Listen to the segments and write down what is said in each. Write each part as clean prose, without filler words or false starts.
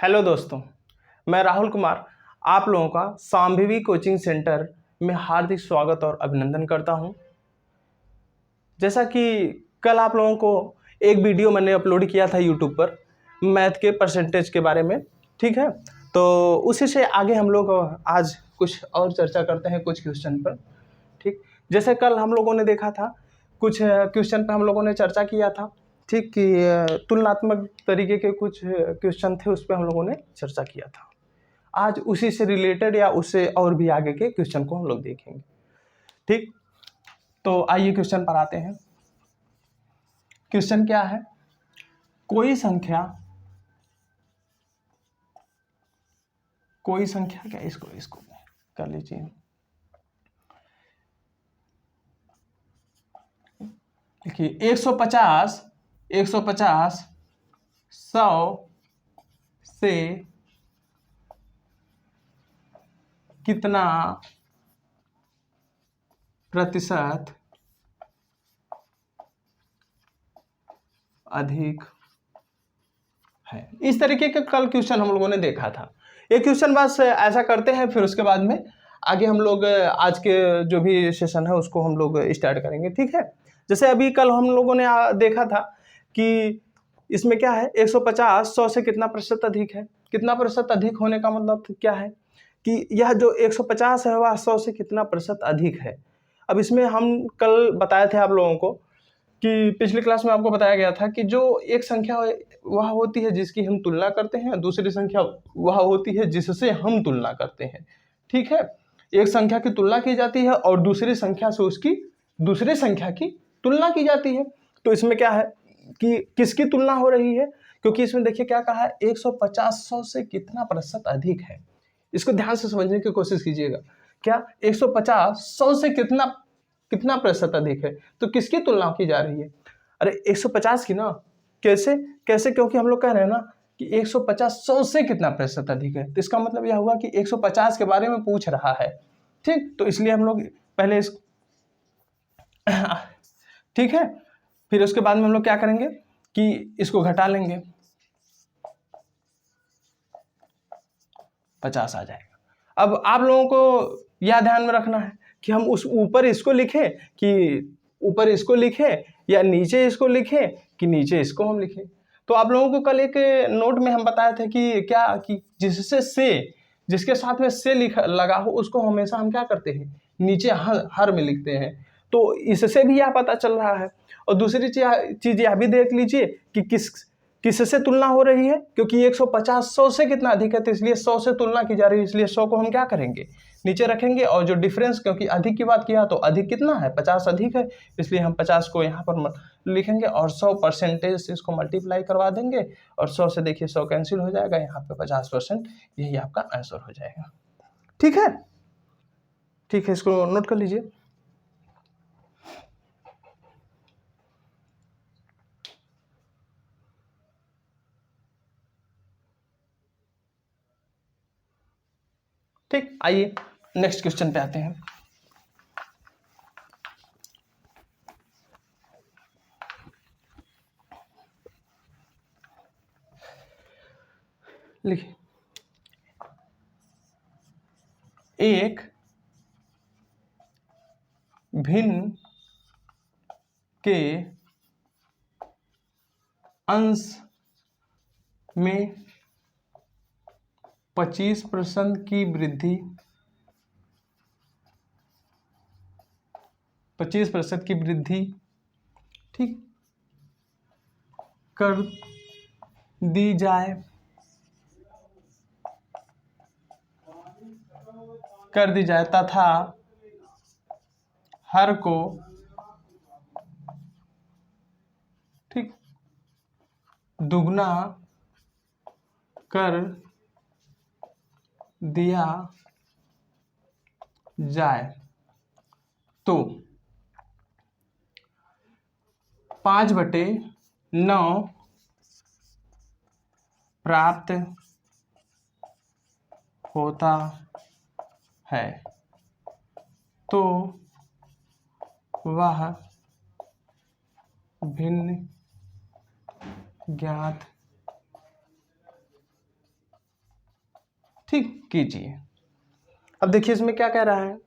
Hello दोस्तों, मैं राहुल कुमार आप लोगों का सांभवी कोचिंग सेंटर में हार्दिक स्वागत और अभिनंदन करता हूं। जैसा कि कल आप लोगों को एक वीडियो मैंने अपलोड किया था यूट्यूब पर मैथ के परसेंटेज के बारे में, ठीक है। तो उसी से आगे हम लोग आज कुछ और चर्चा करते हैं कुछ क्वेश्चन पर, ठीक। जैसे कल हम लोगों ने देखा था कुछ क्वेश्चन पर हम लोगों ने चर्चा किया था, ठीक, कि तुलनात्मक तरीके के कुछ क्वेश्चन थे, उस पर हम लोगों ने चर्चा किया था। आज उसी से रिलेटेड या उससे और भी आगे के क्वेश्चन को हम लोग देखेंगे, ठीक। तो आइए क्वेश्चन पर आते हैं। क्वेश्चन क्या है? कोई संख्या क्या, इसको कर लीजिए। देखिए 150 100 से कितना प्रतिशत अधिक है। इस तरीके का कल क्वेश्चन हम लोगों ने देखा था। एक क्वेश्चन बस ऐसा करते हैं, फिर उसके बाद में आगे हम लोग आज के जो भी सेशन है उसको हम लोग स्टार्ट करेंगे, ठीक है। जैसे अभी कल हम लोगों ने देखा था कि इसमें क्या है, 150 100 से कितना प्रतिशत अधिक है। कितना प्रतिशत अधिक होने का मतलब क्या है कि यह जो 150 है वह 100 से कितना प्रतिशत अधिक है। अब इसमें हम कल बताए थे आप लोगों को कि पिछली क्लास में आपको बताया गया था कि जो एक संख्या वह होती है जिसकी हम तुलना करते हैं, दूसरी संख्या वह होती है जिससे हम तुलना करते हैं, ठीक है। एक संख्या की तुलना की जाती है और दूसरी संख्या से उसकी दूसरी संख्या की तुलना की जाती है। तो इसमें क्या है कि किसकी तुलना हो रही है, क्योंकि इसमें देखिए क्या कहा है, 150 100 से कितना प्रतिशत अधिक है। इसको ध्यान से समझने की कोशिश कीजिएगा। क्या 150 100 से कितना प्रतिशत अधिक है, तो किसकी तुलना की जा रही है? अरे 150 की ना। कैसे कैसे? क्योंकि हम लोग कह रहे हैं ना कि 150 100 से कितना प्रतिशत अधिक है, तो इसका मतलब यह हुआ कि 150 के बारे में पूछ रहा है, ठीक। तो इसलिए हम लोग पहले इस ठीक है, फिर उसके बाद में हम लोग क्या करेंगे कि इसको घटा लेंगे, 50 आ जाएगा। अब आप लोगों को यह ध्यान में रखना है कि हम उस ऊपर इसको लिखें कि ऊपर इसको लिखें, या नीचे इसको लिखें कि नीचे इसको हम लिखें। तो आप लोगों को कल एक नोट में हम बताए थे कि क्या कि जिसके साथ में से लगा हो उसको हमेशा हम क्या करते हैं, नीचे हर में लिखते हैं। तो इससे भी यह पता चल रहा है। और दूसरी चीज यह भी देख लीजिए कि किससे तुलना हो रही है, क्योंकि 150 100 से कितना अधिक है, तो इसलिए 100 से तुलना की जा रही है, इसलिए 100 को हम क्या करेंगे, नीचे रखेंगे। और जो डिफरेंस, क्योंकि अधिक की बात किया तो अधिक कितना है, 50 अधिक है, इसलिए हम 50 को यहाँ पर लिखेंगे और 100% से इसको मल्टीप्लाई करवा देंगे। और 100 से देखिए 100 कैंसिल हो जाएगा, यहाँ पे 50%, यही आपका आंसर हो जाएगा, ठीक है। ठीक है, इसको नोट कर लीजिए। ठीक, आइए नेक्स्ट क्वेश्चन पे आते हैं। लिखिए, एक भिन्न के अंश में 25% की वृद्धि 25% की वृद्धि, ठीक, कर दी जाए तथा हर को, ठीक, दुगना कर दिया जाए तो 5/9 प्राप्त होता है। तो वह भिन्न ज्ञात ठीक कीजिए। अब देखिए इसमें क्या कह रहा है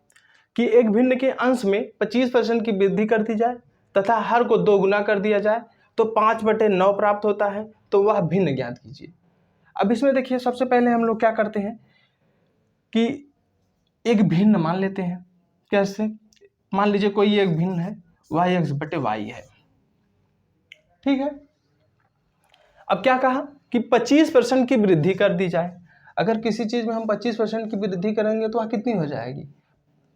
कि एक भिन्न के अंश में 25% की वृद्धि कर दी जाए तथा हर को 2 गुना कर दिया जाए तो 5/9 प्राप्त होता है, तो वह भिन्न ज्ञात कीजिए। अब इसमें देखिए सबसे पहले हम लोग क्या करते हैं कि एक भिन्न मान लेते हैं। कैसे? मान लीजिए कोई एक भिन्न है y(x/y) है, ठीक है। अब क्या कहा कि 25% की वृद्धि कर दी जाए। अगर किसी चीज में हम 25% की वृद्धि करेंगे तो वह कितनी हो जाएगी,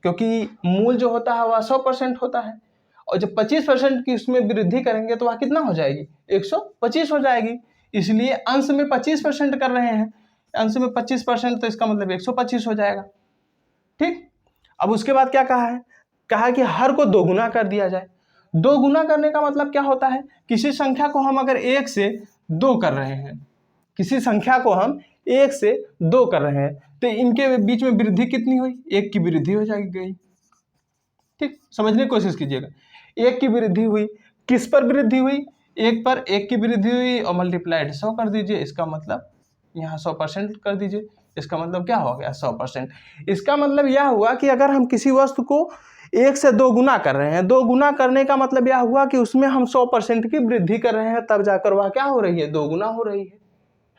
क्योंकि मूल जो होता है वह 100% होता है, और जब 25% की उसमें वृद्धि करेंगे तो वह कितना हो जाएगी, 125 हो जाएगी। इसलिए अंश में 25% कर रहे हैं, अंश में 25%, तो इसका मतलब 125 हो जाएगा, ठीक। अब उसके बाद क्या कहा है, कहा कि हर को 2 गुना कर दिया जाए। 2 गुना करने का मतलब क्या होता है, किसी संख्या को हम अगर 1 से 2 कर रहे हैं, किसी संख्या को हम 1 से 2 कर रहे हैं, तो इनके बीच में वृद्धि कितनी हुई, 1 की वृद्धि हो जाएगी, ठीक। समझने की कोशिश कीजिएगा, 1 की वृद्धि हुई, किस पर वृद्धि हुई, 1 पर 1 की वृद्धि हुई और मल्टीप्लाइड 100 कर दीजिए, इसका मतलब यहाँ 100% कर दीजिए, इसका मतलब क्या हो गया, 100%। इसका मतलब यह हुआ कि अगर हम किसी वस्तु को 1 से 2 गुना कर रहे हैं, 2 गुना करने का मतलब यह हुआ कि उसमें हम 100% की वृद्धि कर रहे हैं, तब जाकर वह क्या हो रही है, 2 गुना हो रही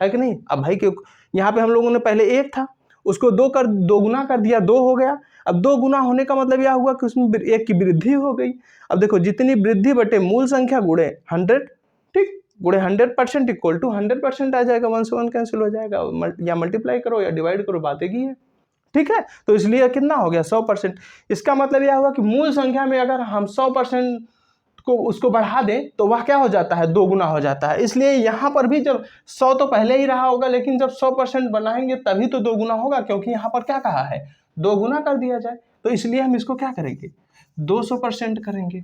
है कि नहीं। अब भाई क्यों, यहाँ पे हम लोगों ने पहले 1 था, उसको 2 गुना कर दिया, 2 हो गया। अब 2 गुना होने का मतलब यह हुआ कि उसमें 1 की वृद्धि हो गई। अब देखो, जितनी वृद्धि बटे मूल संख्या गुणे 100, ठीक, गुणे 100% इक्वल टू 100% आ जाएगा, 1 से 1 कैंसिल हो जाएगा, या मल्टीप्लाई करो या डिवाइड करो, बात एक ही है, ठीक है। तो इसलिए कितना हो गया, 100%। इसका मतलब यह हुआ कि मूल संख्या में अगर हम 100% को उसको बढ़ा दें तो वह क्या हो जाता है, 2 गुना हो जाता है। इसलिए यहाँ पर भी जब 100 तो पहले ही रहा होगा, लेकिन जब 100% बनाएंगे तभी तो 2 गुना होगा, क्योंकि यहाँ पर क्या कहा है, 2 गुना कर दिया जाए। तो इसलिए हम इसको क्या करेंगे, 200% करेंगे,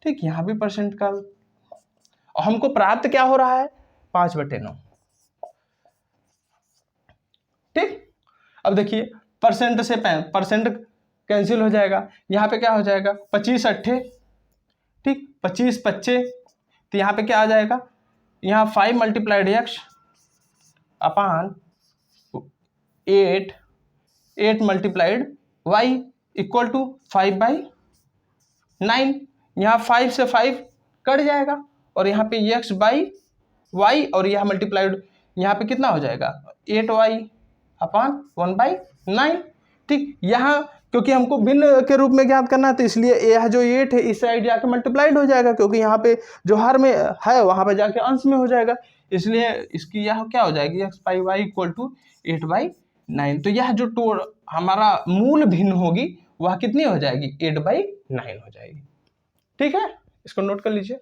ठीक। यहाँ भी परसेंट का, और हमको प्राप्त क्या हो रहा है, 5/9, ठीक। अब देखिए परसेंट से परसेंट कैंसिल हो जाएगा, यहाँ पे क्या हो जाएगा, 25 अट्ठे, ठीक, 25 बच्चे, तो यहाँ पे क्या आ जाएगा, यहाँ 5 multiplied x upon 8 multiplied y equal to 5/9। यहाँ 5 से 5 कट जाएगा, और यहाँ पे x बाई y, और यह मल्टीप्लाइड यहाँ पे कितना हो जाएगा, 8y अपान 1/9, ठीक। यहाँ क्योंकि हमको भिन्न के रूप में ज्ञात करना है, तो इसलिए यह जो 8 है इस साइड जाके मल्टीप्लाइड हो जाएगा, क्योंकि यहाँ पे जो हर में है वहाँ पे जाके अंश में हो जाएगा, इसलिए इसकी यह क्या हो जाएगी, x by Y equal to 8/9। तो यह जो हमारा मूल भिन्न होगी वह कितनी हो जाएगी, 8/9 हो जाएगी, ठीक है। इसको नोट कर लीजिए।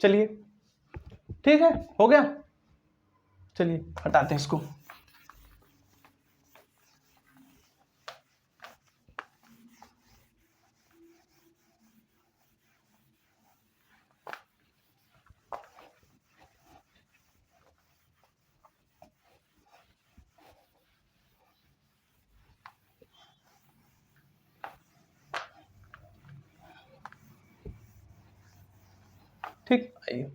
चलिए, ठीक है, हो गया। चलिए हटाते हैं इसको। ठीक, आइए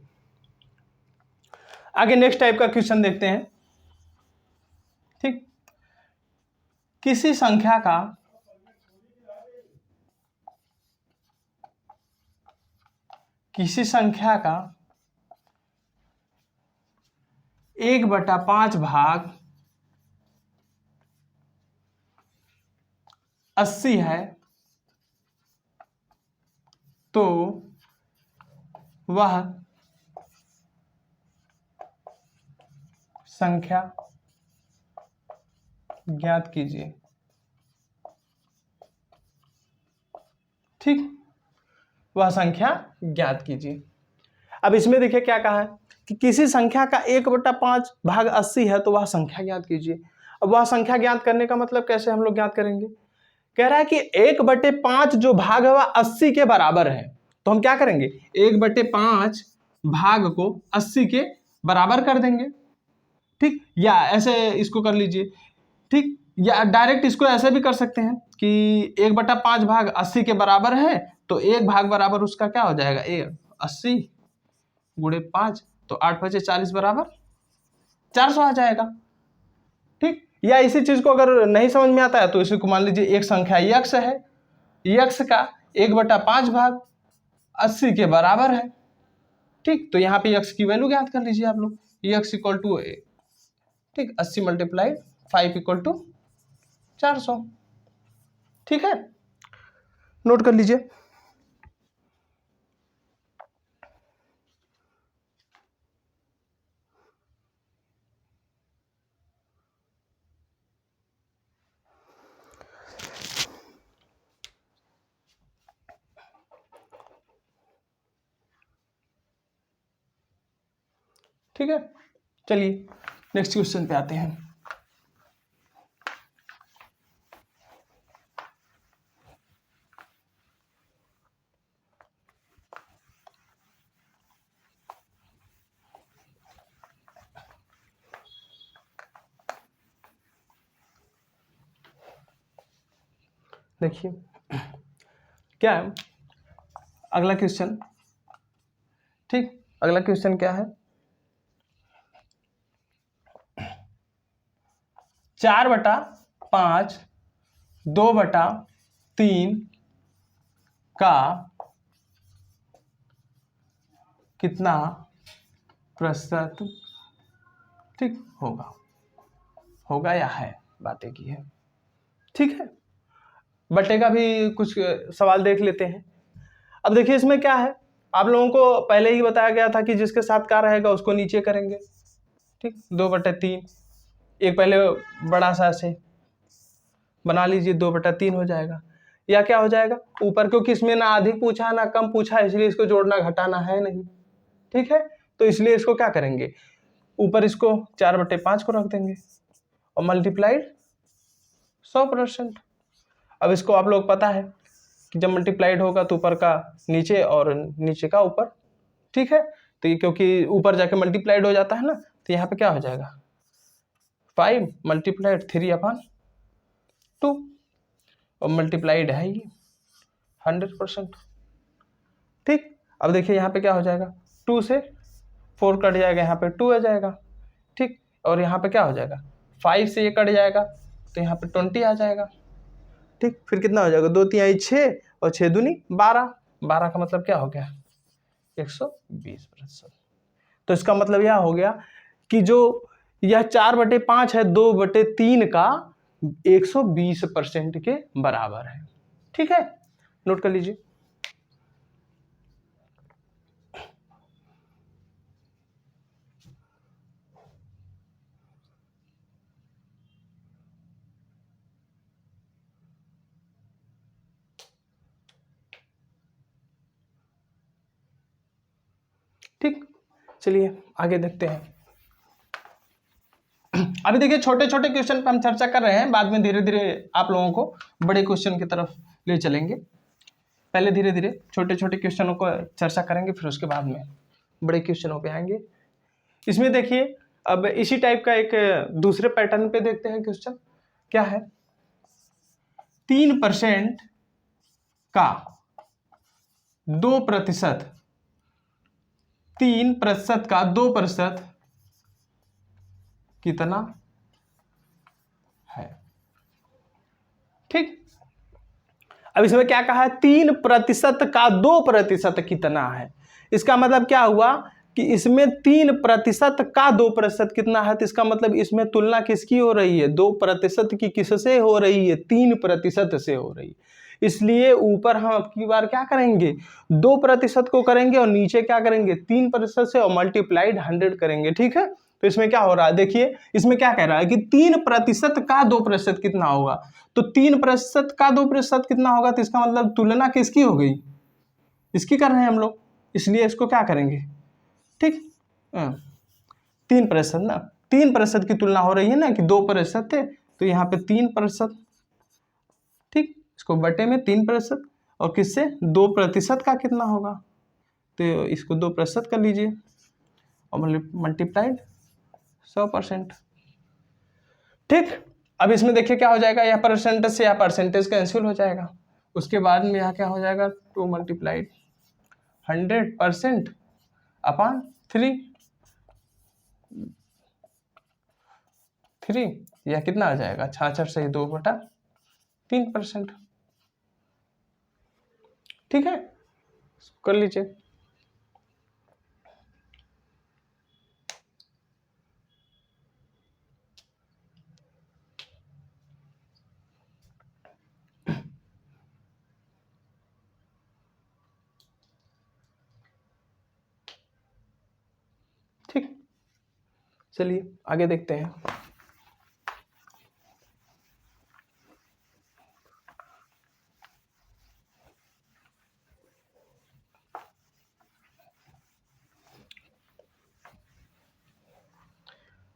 आगे नेक्स्ट टाइप का क्वेश्चन देखते हैं, ठीक। किसी संख्या का 1/5 भाग 80 है, तो वह संख्या ज्ञात कीजिए, ठीक। वह संख्या ज्ञात कीजिए। अब इसमें देखिए क्या कहा है कि किसी संख्या का 1/5 भाग 80 है, तो वह संख्या ज्ञात कीजिए। अब वह संख्या ज्ञात करने का मतलब कैसे हम लोग ज्ञात करेंगे, कह रहा है कि 1/5 जो भाग है वह 80 के बराबर है, तो हम क्या करेंगे, 1/5 भाग को 80 के बराबर कर देंगे, ठीक, या ऐसे इसको कर लीजिए, ठीक, या डायरेक्ट इसको ऐसे भी कर सकते हैं कि 1/5 भाग 80 के बराबर है, तो 1 भाग बराबर उसका क्या हो जाएगा, 80 गुणे 5, तो 8 5 40 बराबर 400 आ जाएगा, ठीक। या इसी चीज को अगर नहीं समझ में आता है तो इसी को मान लीजिए एक संख्या यक्स है, यक्स का 1/5 भाग 80 के बराबर है, ठीक। तो यहाँ पे यक्स की वैल्यू ज्ञात कर लीजिए आप लोग, यक्स इक्वल टू, ठीक, 80 × 5 = 400, ठीक है, नोट कर लीजिए। ठीक है, चलिए नेक्स्ट क्वेश्चन पे आते हैं। देखिए क्या है अगला क्वेश्चन, ठीक, अगला क्वेश्चन क्या है, 4/5 2/3 का कितना प्रतिशत, ठीक, होगा या है, बात एक ही है, ठीक है। बटे का भी कुछ सवाल देख लेते हैं। अब देखिए इसमें क्या है, आप लोगों को पहले ही बताया गया था कि जिसके साथ का रहेगा उसको नीचे करेंगे, ठीक, 2/3, एक पहले बड़ा सा ऐसे बना लीजिए, 2/3 हो जाएगा, या क्या हो जाएगा ऊपर, क्योंकि इसमें ना अधिक पूछा ना कम पूछा, इसलिए इसको जोड़ना घटाना है नहीं, ठीक है, तो इसलिए इसको क्या करेंगे, ऊपर इसको 4/5 को रख देंगे और मल्टीप्लाइड 100%। अब इसको आप लोग पता है कि जब मल्टीप्लाइड होगा तो ऊपर का नीचे और नीचे का ऊपर, ठीक है, तो ये क्योंकि ऊपर जाके मल्टीप्लाइड हो जाता है ना, तो यहाँ पे क्या हो जाएगा 5 × 3/2 और मल्टीप्लाइड है ये 100%, ठीक। अब देखिए यहाँ पे क्या हो जाएगा, 2 से 4 कट जाएगा, यहाँ पे 2 आ जाएगा, ठीक, और यहाँ पे क्या हो जाएगा 5 से ये कट जाएगा, तो यहाँ पे 20 आ जाएगा, ठीक। फिर कितना हो जाएगा, 2 3 6 और 6 दूनी 12, 12 का मतलब क्या हो गया 120%। तो इसका मतलब यह हो गया कि जो यह 4/5 है 2/3 का 120% के बराबर है, ठीक है, नोट कर लीजिए। ठीक, चलिए आगे देखते हैं। अभी देखिए छोटे छोटे क्वेश्चन पे हम चर्चा कर रहे हैं, बाद में धीरे धीरे आप लोगों को बड़े क्वेश्चन की तरफ ले चलेंगे। पहले धीरे धीरे छोटे छोटे क्वेश्चनों को चर्चा करेंगे, फिर उसके बाद में बड़े क्वेश्चनों पे आएंगे। इसमें देखिए अब इसी टाइप का एक दूसरे पैटर्न पे देखते हैं क्वेश्चन, क्या है 3% का 2%, 3% का 2% कितना है, ठीक। अब इसमें क्या कहा है 3% का 2% कितना है, इसका मतलब क्या हुआ कि इसमें 3% का 2% कितना है, तो इसका मतलब इसमें तुलना किसकी हो रही है 2% की, किससे हो रही है 3% से हो रही है, इसलिए ऊपर हम अब की बार क्या करेंगे 2% को करेंगे और नीचे क्या करेंगे 3% से और मल्टीप्लाइड 100 करेंगे, ठीक है। तो इसमें क्या हो रहा है देखिए, इसमें क्या कह रहा है कि 3% का 2% कितना होगा, तो 3% का 2% कितना होगा, तो इसका मतलब तुलना किसकी हो गई, इसकी कर रहे हैं हम लोग, इसलिए इसको क्या करेंगे, ठीक, 3% ना, 3% की तुलना हो रही है ना कि 2% थे, तो यहाँ पे 3%, ठीक, इसको बटे में 3% और किससे 2% का कितना होगा, तो इसको 2% कर लीजिए और मल्टीप्लाइड 100%। ठीक, अब इसमें देखिए क्या हो जाएगा, यह परसेंटेज से यह परसेंटेज कैंसिल हो जाएगा। उसके बाद में यहाँ क्या हो जाएगा, 2 मल्टीप्लाइड 100% अपॉन 3 यह कितना आ जाएगा, 66 से 2/3%। ठीक है, कर लीजिए। ठीक, चलिए आगे देखते हैं।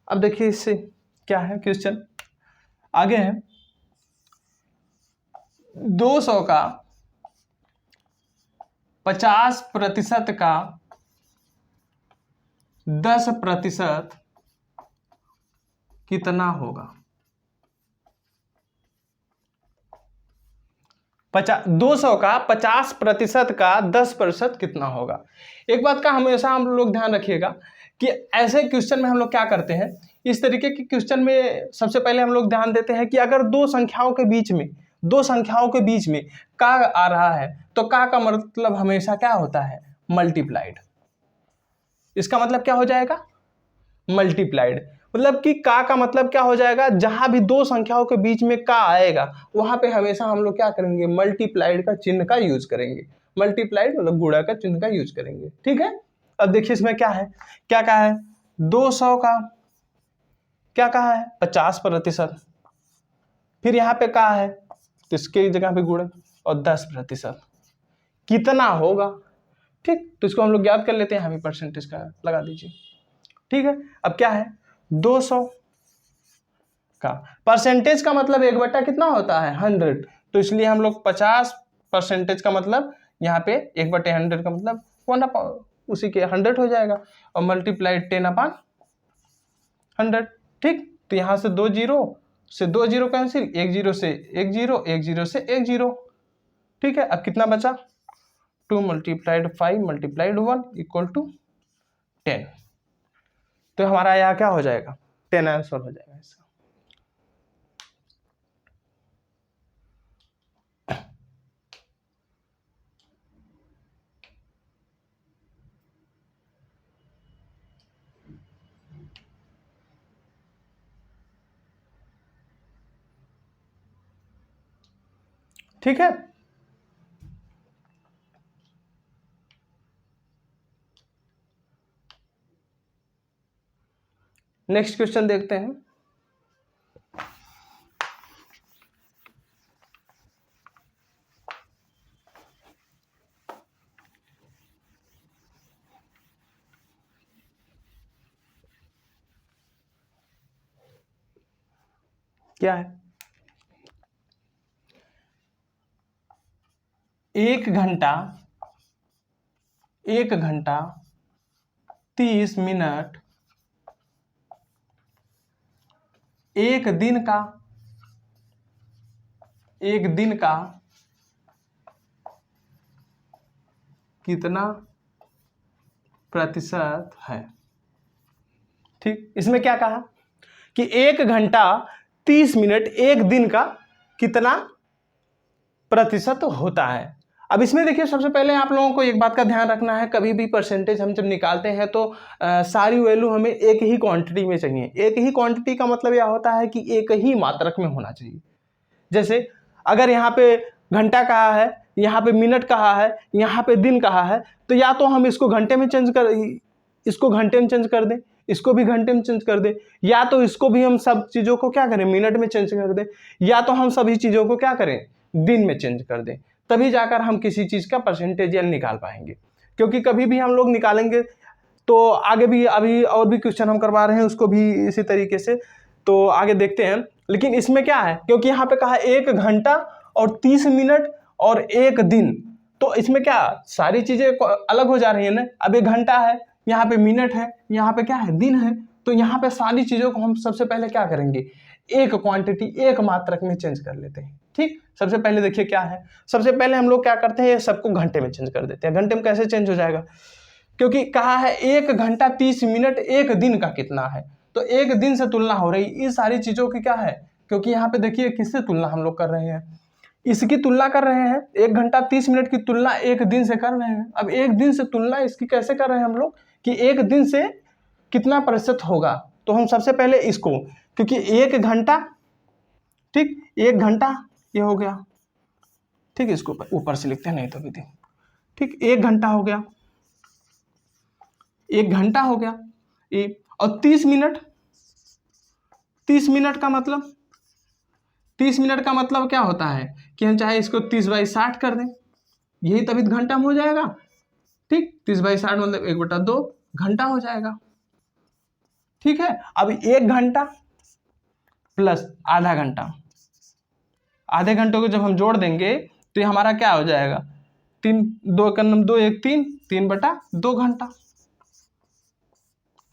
अब देखिए इससे क्या है क्वेश्चन आगे है, 200 का 50% का 10% कितना होगा। 200 का 50% का 10% कितना होगा। एक बात का हमेशा हम लोग ध्यान रखिएगा कि ऐसे क्वेश्चन में हम लोग क्या करते हैं, इस तरीके के क्वेश्चन में सबसे पहले हम लोग ध्यान देते हैं कि अगर दो संख्याओं के बीच में का आ रहा है तो का मतलब हमेशा क्या होता है, मल्टीप्लाइड। इसका मतलब क्या हो जाएगा, मल्टीप्लाइड। मतलब कि का मतलब क्या हो जाएगा, जहां भी दो संख्याओं के बीच में का आएगा वहां पे हमेशा हम लोग क्या करेंगे, मल्टीप्लाइड का चिन्ह का यूज करेंगे। मल्टीप्लाइड मतलब गुणा का चिन्ह का यूज करेंगे। ठीक है, अब देखिए इसमें क्या है, क्या कहा है, 200 का क्या कहा है 50%, फिर यहाँ पे कहा है तो इसके जगह पे गुणा और 10% कितना होगा। ठीक, तो इसको हम लोग याद कर लेते हैं, हमें परसेंटेज का लगा दीजिए। ठीक है, अब क्या है, 200 का परसेंटेज का मतलब 1/, कितना होता है 100, तो इसलिए हम लोग 50% का मतलब यहाँ पे 1/100 का मतलब 1 उसी के 100 हो जाएगा और मल्टीप्लाइड 10/100। ठीक, तो यहाँ से 2 0 से 2 0 कैंसिल, 1 0 से 1 0, 1 0 से 1 0। ठीक है, अब कितना बचा, 2 मल्टीप्लाइड 5 मल्टीप्लाइड 1 इक्वल टू 10। तो हमारा यहाँ क्या हो जाएगा, 10 आंसर हो जाएगा इसका। ठीक है, नेक्स्ट क्वेश्चन देखते हैं। क्या है, 1 घंटा 30 मिनट एक दिन का कितना प्रतिशत है। ठीक, इसमें क्या कहा कि 1 घंटा 30 मिनट एक दिन का कितना प्रतिशत होता है। अब इसमें देखिए सबसे पहले आप लोगों को एक बात का ध्यान रखना है, कभी भी परसेंटेज हम जब निकालते हैं तो सारी वैल्यू हमें एक ही क्वांटिटी में चाहिए। एक ही क्वांटिटी का मतलब यह होता है कि एक ही मात्रक में होना चाहिए। जैसे अगर यहाँ पे घंटा कहा है, यहाँ पे मिनट कहा है, यहाँ पे दिन कहा है, तो या तो हम इसको घंटे में चेंज कर दें, इसको भी घंटे में चेंज कर दें, या तो इसको भी हम सब चीज़ों को क्या करें, मिनट में चेंज कर दें, या तो हम सभी चीज़ों को क्या करें, दिन में चेंज कर दें। तभी जाकर हम किसी चीज़ का परसेंटेज निकाल पाएंगे। क्योंकि कभी भी हम लोग निकालेंगे तो आगे भी अभी और भी क्वेश्चन हम करवा रहे हैं उसको भी इसी तरीके से, तो आगे देखते हैं। लेकिन इसमें क्या है, क्योंकि यहाँ पे कहा 1 घंटा और 30 मिनट और एक दिन, तो इसमें क्या सारी चीजें अलग हो जा रही है ना। अब 1 घंटा है, यहाँ पे मिनट है, यहाँ पे क्या है दिन है, तो यहाँ पे सारी चीजों को हम सबसे पहले क्या करेंगे, एक क्वांटिटी एक मात्रक में चेंज कर लेते हैं। ठीक, सबसे पहले देखिए क्या है, सबसे पहले हम लोग क्या करते हैं, ये सबको घंटे में चेंज कर देते हैं। घंटे में कैसे चेंज हो जाएगा, क्योंकि कहा है 1 घंटा 30 मिनट एक दिन का कितना है, तो एक दिन से तुलना हो रही। इस सारी चीजों की क्या है, क्योंकि यहाँ पे देखिए किससे तुलना हम लोग कर रहे हैं, इसकी तुलना कर रहे हैं। 1 घंटा 30 मिनट की तुलना एक दिन से कर रहे हैं। अब एक दिन से तुलना इसकी कैसे कर रहे हैं हम लोग, कि एक दिन से कितना प्रतिशत होगा, तो हम सबसे पहले इसको, क्योंकि 1 घंटा, ठीक 1 घंटा ये हो गया, ठीक इसको ऊपर से लिखते हैं नहीं तो भी ठीक, 1 घंटा हो गया, 1 घंटा हो गया ये, और 30 मिनट, 30 मिनट का मतलब, 30 मिनट का मतलब क्या होता है कि हम चाहे इसको 30/60 कर दें, यही तभी घंटा में हो जाएगा। ठीक, 30/60 मतलब 1/2 घंटा हो जाएगा। ठीक है, अब 1 घंटा प्लस आधा घंटा, आधे घंटों को जब हम जोड़ देंगे तो ये हमारा क्या हो जाएगा, 3 2 2 1 3 3/2 घंटा।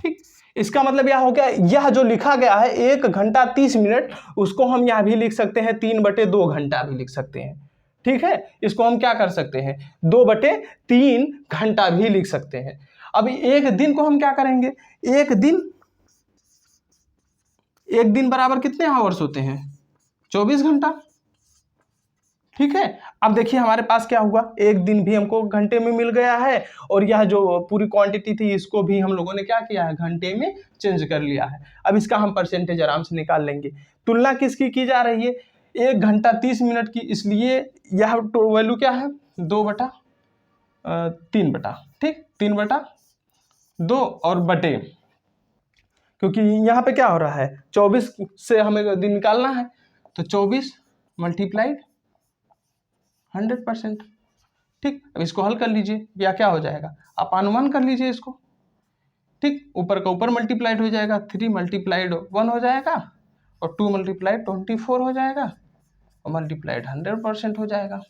ठीक, इसका मतलब यह हो गया, यह जो लिखा गया है 1 घंटा 30 मिनट, उसको हम यहां भी लिख सकते हैं 3/2 घंटा भी लिख सकते हैं। ठीक है, इसको हम क्या कर सकते हैं, 2/3 घंटा भी लिख सकते हैं। अब एक दिन को हम क्या करेंगे, एक दिन बराबर कितने आवर्स होते हैं, 24 घंटा। ठीक है, अब देखिए हमारे पास क्या हुआ, एक दिन भी हमको घंटे में मिल गया है, और यह जो पूरी क्वांटिटी थी इसको भी हम लोगों ने क्या किया है, घंटे में चेंज कर लिया है। अब इसका हम परसेंटेज आराम से निकाल लेंगे। तुलना किसकी की जा रही है, 1 घंटा 30 मिनट की, इसलिए यह वैल्यू क्या है, 2/3 ठीक 3/2 और बटे, क्योंकि यहाँ पे क्या हो रहा है, 24 से हमें दिन निकालना है, तो 24 × 100%। ठीक, अब इसको हल कर लीजिए, या क्या हो जाएगा, आप अनुमान कर लीजिए इसको। ठीक, ऊपर का ऊपर मल्टीप्लाइड हो जाएगा, 3 × 1 हो जाएगा, और 2 × 24 हो जाएगा, और मल्टीप्लाइड 100% हो जाएगा।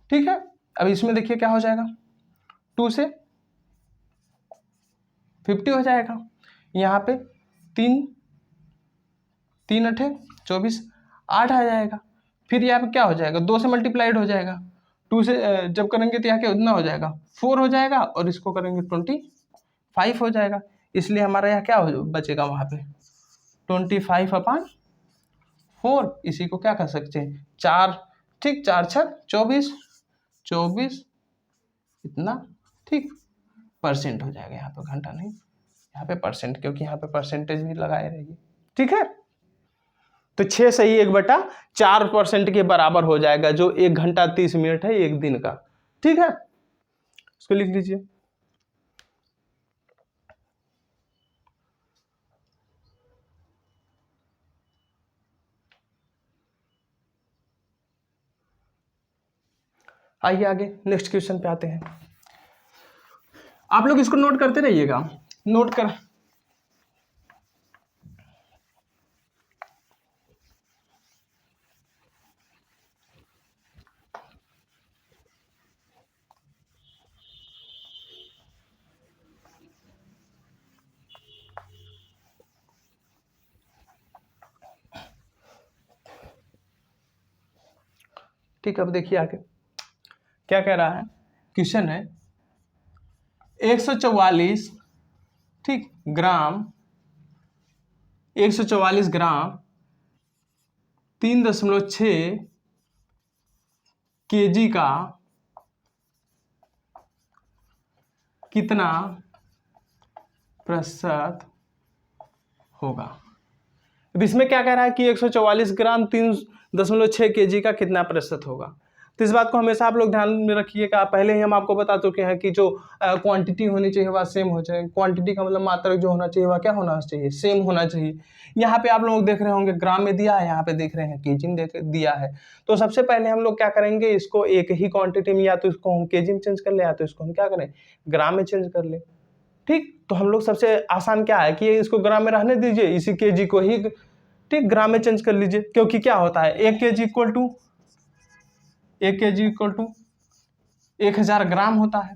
ठीक है, अब इसमें देखिए क्या हो जाएगा, 2 से 50 हो जाएगा, यहाँ पे 3 8 24 8 आ जाएगा। फिर यहाँ पे क्या हो जाएगा, 2 से मल्टीप्लाइड हो जाएगा, 2 से जब करेंगे तो यहाँ क्या उतना हो जाएगा, 4 हो जाएगा, और इसको करेंगे 25 हो जाएगा। इसलिए हमारा यहाँ क्या हो बचेगा, वहाँ पे 25/4, इसी को क्या कर सकते हैं 4, ठीक 4 × 6 24 इतना, ठीक परसेंट हो जाएगा, यहाँ पे घंटा नहीं, यहाँ पे परसेंट, क्योंकि यहाँ पे परसेंटेज भी लगाए रहेगी। ठीक है, तो 6 सही 1/4% के बराबर हो जाएगा, जो 1 घंटा 30 मिनट है एक दिन का। ठीक है, इसको लिख लीजिए। आइए आगे नेक्स्ट क्वेश्चन पे आते हैं। आप लोग इसको नोट करते रहिएगा, नोट कर, ठीक। अब देखिए आगे क्या कह रहा है, क्वेश्चन है 144, ठीक ग्राम, 144 ग्राम 3.6 kg का कितना प्रतिशत होगा। अब इसमें क्या कह रहा है कि 144 ग्राम 3.6 kg का कितना प्रतिशत होगा। तो इस बात को हमेशा आप लोग ध्यान में रखिएगा। पहले ही हम आपको बता चुके हैं कि जो क्वांटिटी होनी चाहिए वह सेम हो जाए। क्वांटिटी का मतलब मात्रक जो होना चाहिए वह क्या होना चाहिए, सेम होना चाहिए। यहाँ पे आप लोग देख रहे होंगे ग्राम में दिया है, यहाँ पे देख रहे हैं केजी में दिया है। तो सबसे पहले हम लोग क्या करेंगे, इसको एक ही क्वांटिटी में या तो इसको हम केजी में चेंज कर ले, या तो इसको हम क्या करें ग्राम में चेंज कर ले। ठीक, तो हम लोग सबसे आसान क्या है कि इसको ग्राम में रहने दीजिए, इसी केजी को ही ठीक ग्राम में चेंज कर लीजिए। क्योंकि क्या होता है 1 kg इक्वल टू 1000 ग्राम होता है।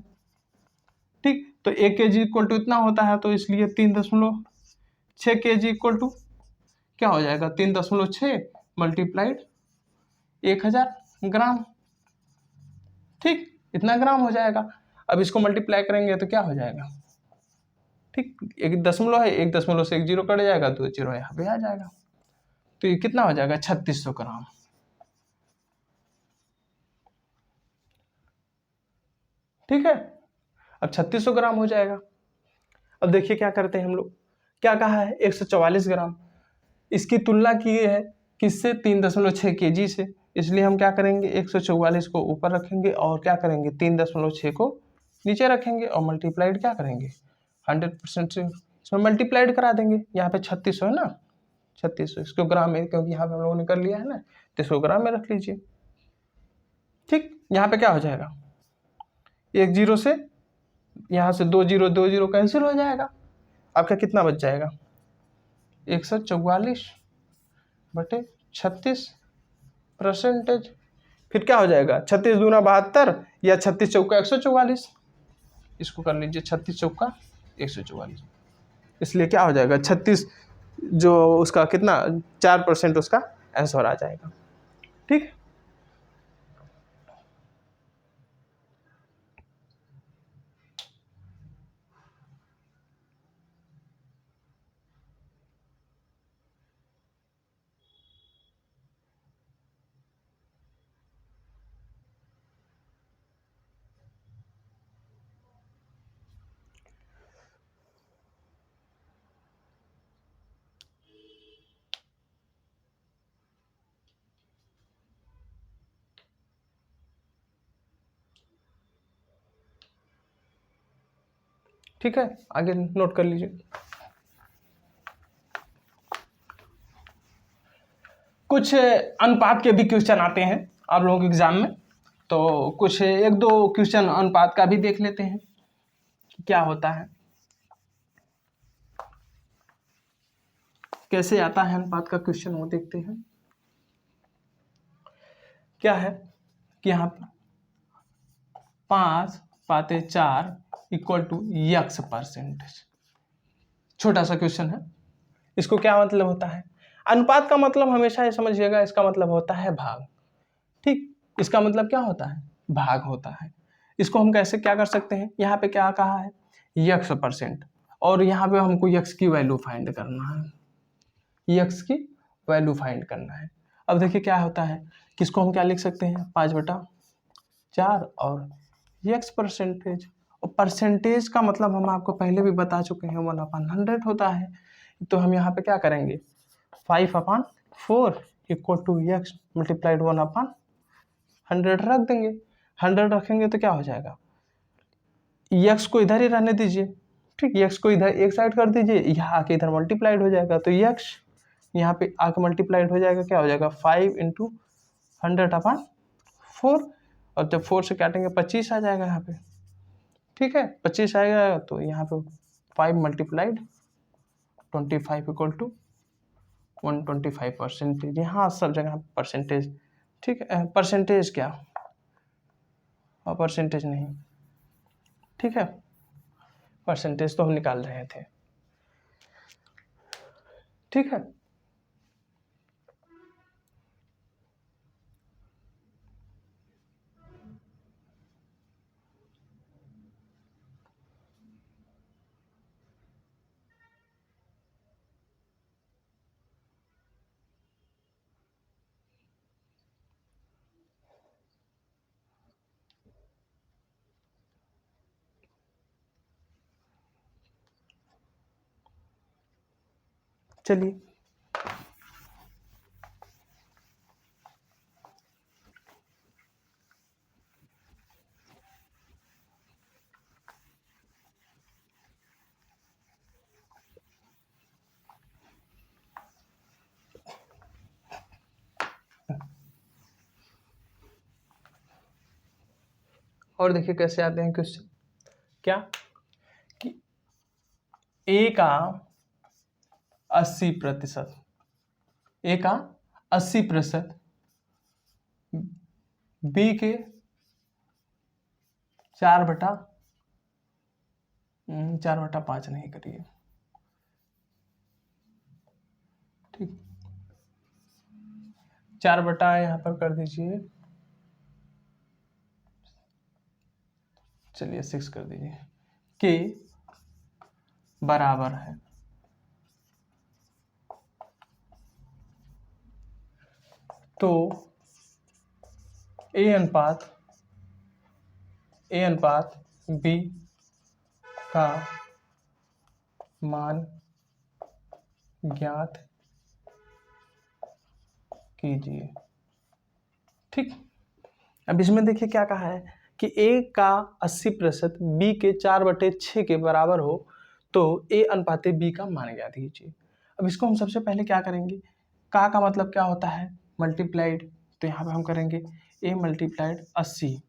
ठीक, तो 1 kg इक्वल टू इतना होता है, तो इसलिए 3.6 kg इक्वल टू क्या हो जाएगा, 3.6 मल्टीप्लाइड 1000 ग्राम। ठीक, इतना ग्राम हो जाएगा। अब इसको मल्टीप्लाई करेंगे तो क्या हो जाएगा, ठीक, एक दशमलव है, एक दशमलव से एक जीरो कट जाएगा, तो जीरो यहाँ पे आ जाएगा। तो ये कितना हो जाएगा, 3600 ग्राम। ठीक है, अब 3600 ग्राम हो जाएगा। अब देखिए क्या करते हैं हम लोग, क्या कहा है, 144 ग्राम। इसकी तुलना की है किससे, 3.6 kg से, इसलिए हम क्या करेंगे, 144 को ऊपर रखेंगे और क्या करेंगे, 3.6 को नीचे रखेंगे और मल्टीप्लाइड क्या करेंगे, 100% से इसमें मल्टीप्लाइड करा देंगे। यहाँ पे 3600 है ना, 3600 इसको ग्राम में, क्योंकि यहाँ पे हम लोगों ने कर लिया है ना, तो इसको ग्राम में रख लीजिए। ठीक, यहाँ पे क्या हो जाएगा, एक जीरो से यहाँ से 2 जीरो कैंसिल हो जाएगा, आपका कितना बच जाएगा, 144 बटे 36%। फिर क्या हो जाएगा, 36 दूना 72 या 36 चौका 144, इसको कर लीजिए 36 चौका 144, इसलिए क्या हो जाएगा 36, जो उसका कितना 4% उसका आंसर आ जाएगा। ठीक, ठीक है, आगे नोट कर लीजिए। कुछ अनुपात के भी क्वेश्चन आते हैं आप लोगों के एग्जाम में, तो कुछ एक दो क्वेश्चन अनुपात का भी देख लेते हैं क्या होता है, कैसे आता है अनुपात का क्वेश्चन, वो देखते हैं। क्या है कि यहाँ 5/4 इक्वल टू x%। छोटा सा क्वेश्चन है, इसको क्या मतलब होता है, अनुपात का मतलब हमेशा ये समझिएगा, इसका मतलब होता है भाग। ठीक, इसका मतलब क्या होता है, भाग होता है। इसको हम कैसे क्या कर सकते हैं, यहाँ पे क्या कहा है, x%, और यहाँ पे हमको x की वैल्यू फाइंड करना है, x की वैल्यू फाइंड करना है। अब देखिए क्या होता है, किसको हम क्या लिख सकते हैं, 5/4 और x%। और परसेंटेज का मतलब हम आपको पहले भी बता चुके हैं, 1/100 होता है। तो हम यहाँ पे क्या करेंगे, 5/4 इक्वल टू x मल्टीप्लाइड 1/100 रख देंगे। 100 रखेंगे तो क्या हो जाएगा, x को इधर ही रहने दीजिए। ठीक, x को इधर एक साइड कर दीजिए, यहाँ आके इधर मल्टीप्लाइड हो जाएगा, तो x यहाँ पे आके मल्टीप्लाइड हो जाएगा, क्या हो जाएगा 5/100/4, और जब 4 से काटेंगे 25 आ जाएगा यहाँ पे। ठीक है, 25 आएगा, तो यहाँ पे 5 मल्टीप्लाइड 25 इक्वल टू 125%। यहाँ सब जगह परसेंटेज। ठीक है, परसेंटेज क्या, और परसेंटेज नहीं, ठीक है, परसेंटेज तो हम निकाल रहे थे। ठीक है, चलिए और देखिए कैसे आते हैं क्वेश्चन, क्या कि a का 80%, a का 80%, b के 4/5 नहीं करिए, ठीक, 4 यहाँ पर कर दीजिए, चलिए 6 कर दीजिए, के बराबर है तो ए अनुपात बी का मान ज्ञात कीजिए। ठीक, अब इसमें देखिए क्या कहा है कि ए का 80% बी के 4/6 के बराबर हो तो ए अनुपाते बी का मान ज्ञात कीजिए। अब इसको हम सबसे पहले क्या करेंगे, का मतलब क्या होता है, मल्टीप्लाइड, तो यहाँ पे हम करेंगे ए मल्टीप्लाइड 80,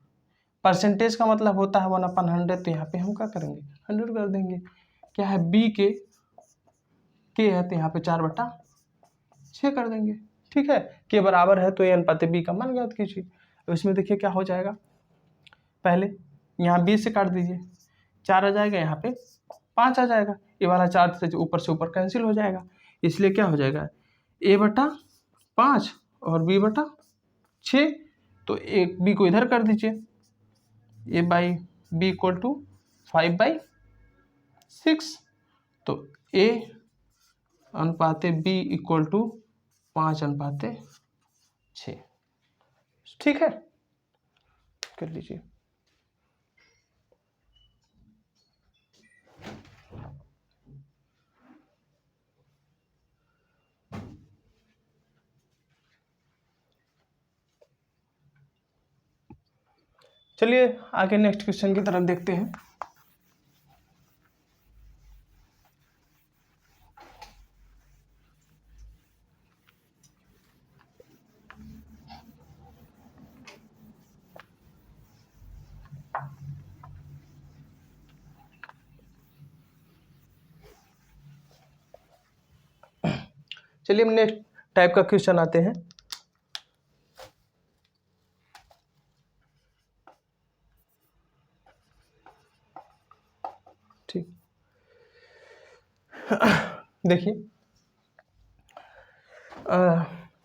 परसेंटेज का मतलब होता है 1/100, तो यहाँ पे हम क्या करेंगे 100 कर देंगे। क्या है, बी के है तो यहाँ पे 4/6 कर देंगे। ठीक है, के बराबर है तो ए अनुपात बी का मान ज्ञात कीजिए। अब इसमें देखिए क्या हो जाएगा, पहले यहाँ 20 से काट दीजिए, 4 आ जाएगा, यहाँ पे 5 आ जाएगा, ये वाला 4 से ऊपर कैंसिल हो जाएगा, इसलिए क्या हो जाएगा a/5 और b/6, तो एक b को इधर कर दीजिए, a/b = 5/6, तो a अनुपाते b = 5/6। ठीक है, कर लीजिए। चलिए आगे नेक्स्ट क्वेश्चन की तरफ देखते हैं। चलिए हम नेक्स्ट टाइप का क्वेश्चन आते हैं। ठीक, देखिए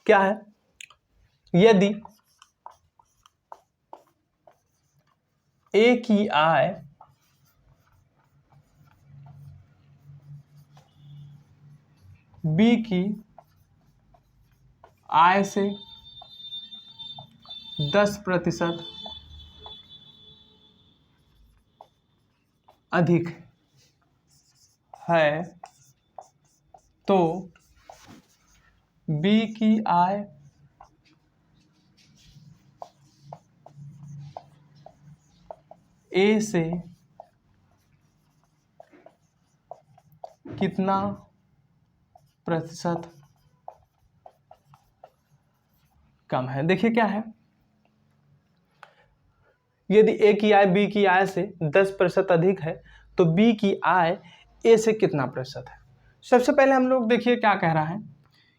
क्या है, यदि ए की आय बी की आय से 10% अधिक है तो बी की आय ए से कितना प्रतिशत कम है। देखिए क्या है, यदि ए की आय बी की आय से 10% अधिक है तो बी की आय ए से कितना प्रतिशत है। सबसे पहले हम लोग देखिए क्या कह रहा है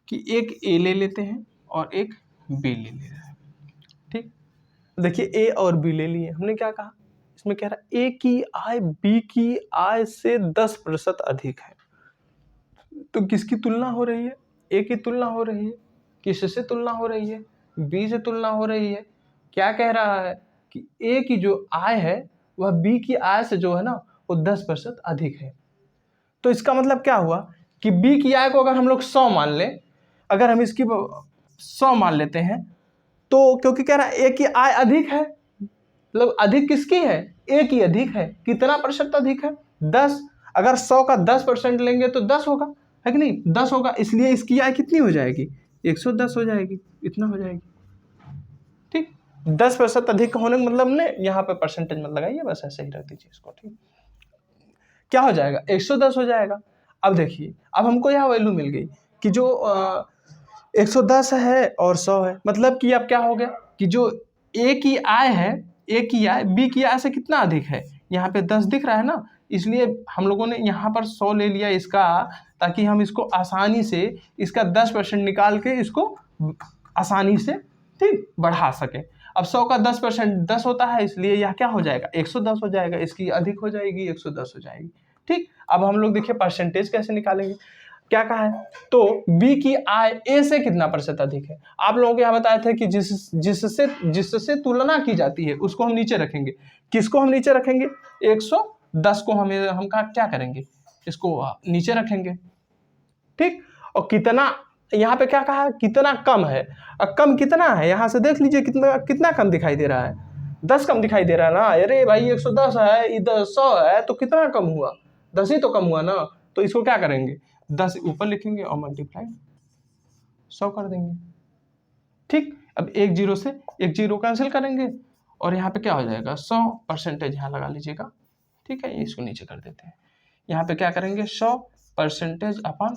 कि एक ए ले लेते हैं और एक बी ले ले रहा है। ठीक, देखिए ए और बी ले लिए, हमने क्या कहा, इसमें कह रहा है ए की आय बी की आय से 10% अधिक है, तो किसकी तुलना हो रही है, ए की तुलना हो रही है, किससे तुलना हो रही है, बी से तुलना हो रही है। क्या कह रहा है कि ए की जो आय है वह बी की आय से जो है ना वो 10% अधिक है। तो इसका मतलब क्या हुआ कि बी की आय को अगर हम लोग 100 मान लें, अगर हम इसकी 100 मान लेते हैं तो क्योंकि कह रहा है ए की आय अधिक है, मतलब अधिक किसकी है, ए की अधिक है, कितना प्रतिशत अधिक है 10, अगर 100 का 10% लेंगे तो 10 होगा, है कि नहीं, 10 होगा, इसलिए इसकी आय कितनी हो जाएगी 110 हो जाएगी, इतना हो जाएगी। ठीक, 10% अधिक होने का मतलब ने यहाँ पे परसेंटेज मत लगाइए, बस ऐसे ही रख दीजिए इसको। ठीक, क्या हो जाएगा 110 हो जाएगा। अब देखिए, अब हमको यहाँ वैल्यू मिल गई कि जो 110 है और 100 है, मतलब कि अब क्या हो गया कि जो ए की आय है, ए की आय बी की आय से कितना अधिक है, यहाँ पे 10 दिख रहा है ना, इसलिए हम लोगों ने यहाँ पर 100 ले लिया इसका, ताकि हम इसको आसानी से इसका 10% निकाल के इसको आसानी से ठीक बढ़ा सके। अब 100 का 10% 10 होता है, इसलिए यह क्या हो जाएगा 110 हो जाएगा, इसकी अधिक हो जाएगी 110 हो जाएगी। ठीक, अब हम लोग देखिए परसेंटेज कैसे निकालेंगे, क्या कहा है, तो बी की आय ए से कितना प्रतिशत अधिक है। आप लोगों को यहाँ बताए थे कि जिससे जिससे तुलना की जाती है उसको हम नीचे रखेंगे। किसको हम नीचे रखेंगे, 110 को हम क्या करेंगे, इसको नीचे रखेंगे। ठीक, और कितना यहाँ पे क्या कहा है, कितना कम है, और कम कितना है यहाँ से देख लीजिए, कितना कितना कम दिखाई दे रहा है, 10 कम दिखाई दे रहा है ना। अरे भाई 110 है, इधर 100 है, तो कितना कम हुआ, 10 ही तो कम हुआ ना। तो इसको क्या करेंगे, 10 ऊपर लिखेंगे और मल्टीप्लाई 100 कर देंगे। ठीक, अब एक जीरो से एक जीरो कैंसिल करेंगे और यहाँ पे क्या हो जाएगा 100% यहाँ लगा लीजिएगा। ठीक है, इसको नीचे कर देते हैं। यहाँ पे क्या करेंगे 100% अपन,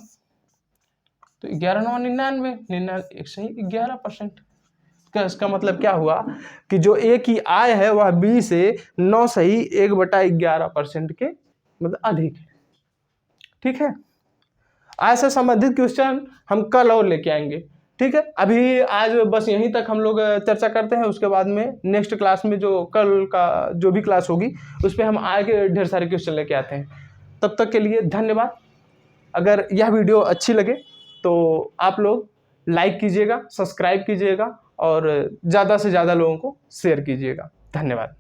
तो 11×9 99 एक सही 11%। इसका मतलब क्या हुआ कि जो ए की आय है वह बी से 9 सही 1/11% के मतलब अधिक है। ठीक है, आय से संबंधित क्वेश्चन हम कल और लेके आएंगे। ठीक है, अभी आज बस यहीं तक हम लोग चर्चा करते हैं, उसके बाद में नेक्स्ट क्लास में जो कल का जो भी क्लास होगी उस पर हम आगे ढेर सारे क्वेश्चन लेके आते हैं। तब तक के लिए धन्यवाद। अगर यह वीडियो अच्छी लगे तो आप लोग लाइक कीजिएगा, सब्सक्राइब कीजिएगा और ज़्यादा से ज़्यादा लोगों को शेयर कीजिएगा। धन्यवाद।